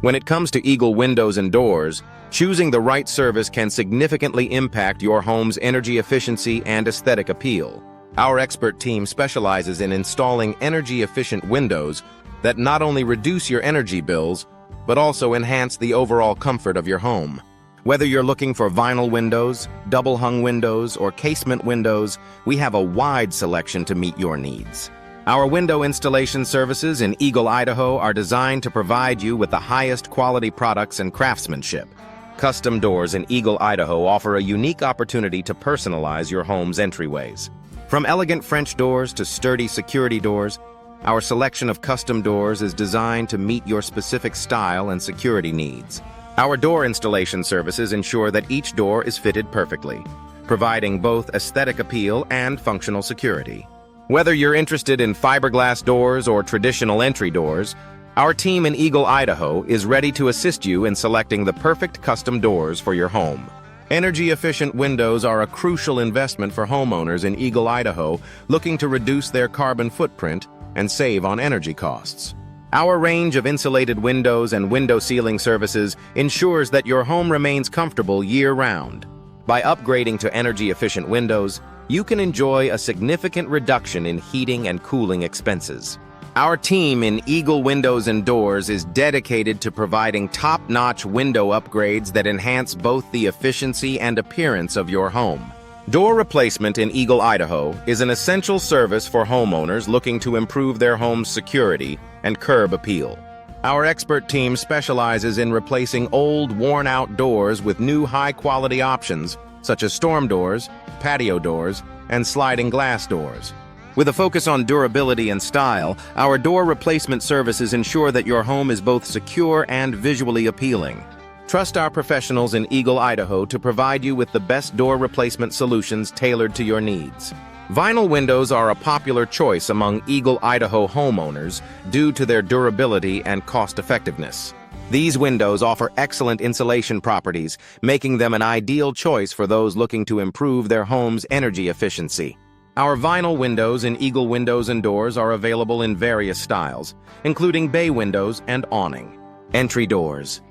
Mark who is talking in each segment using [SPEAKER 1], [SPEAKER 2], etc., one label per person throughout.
[SPEAKER 1] When it comes to Eagle Windows and Doors, choosing the right service can significantly impact your home's energy efficiency and aesthetic appeal. Our expert team specializes in installing energy-efficient windows that not only reduce your energy bills, but also enhance the overall comfort of your home. Whether you're looking for vinyl windows, double-hung windows, or casement windows, we have a wide selection to meet your needs. Our window installation services in Eagle, Idaho are designed to provide you with the highest quality products and craftsmanship. Custom doors in Eagle, Idaho offer a unique opportunity to personalize your home's entryways. From elegant French doors to sturdy security doors, our selection of custom doors is designed to meet your specific style and security needs. Our door installation services ensure that each door is fitted perfectly, providing both aesthetic appeal and functional security. Whether you're interested in fiberglass doors or traditional entry doors, our team in Eagle, Idaho is ready to assist you in selecting the perfect custom doors for your home. Energy-efficient windows are a crucial investment for homeowners in Eagle, Idaho looking to reduce their carbon footprint and save on energy costs. Our range of insulated windows and window sealing services ensures that your home remains comfortable year-round. By upgrading to energy-efficient windows, you can enjoy a significant reduction in heating and cooling expenses. Our team in Eagle Windows and Doors is dedicated to providing top-notch window upgrades that enhance both the efficiency and appearance of your home. Door replacement in Eagle, Idaho is an essential service for homeowners looking to improve their home's security and curb appeal. Our expert team specializes in replacing old, worn-out doors with new high-quality options, such as storm doors, patio doors, and sliding glass doors. With a focus on durability and style, our door replacement services ensure that your home is both secure and visually appealing. Trust our professionals in Eagle, Idaho to provide you with the best door replacement solutions tailored to your needs. Vinyl windows are a popular choice among Eagle, Idaho homeowners due to their durability and cost-effectiveness. These windows offer excellent insulation properties, making them an ideal choice for those looking to improve their home's energy efficiency. Our vinyl windows in Eagle Windows and Doors are available in various styles, including bay windows and awning. Entry doors.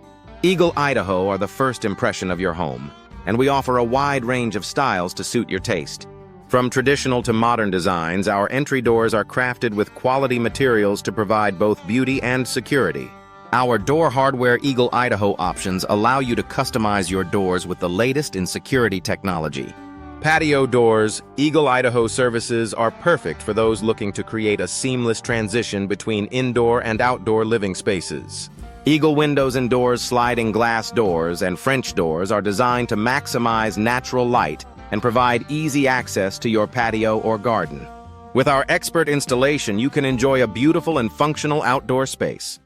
[SPEAKER 1] Eagle, Idaho are the first impression of your home, and we offer a wide range of styles to suit your taste. From traditional to modern designs, our entry doors are crafted with quality materials to provide both beauty and security. Our Door Hardware Eagle, Idaho options allow you to customize your doors with the latest in security technology. Patio doors, Eagle, Idaho services are perfect for those looking to create a seamless transition between indoor and outdoor living spaces. Eagle Windows and Doors sliding glass doors and French doors are designed to maximize natural light and provide easy access to your patio or garden. With our expert installation, you can enjoy a beautiful and functional outdoor space.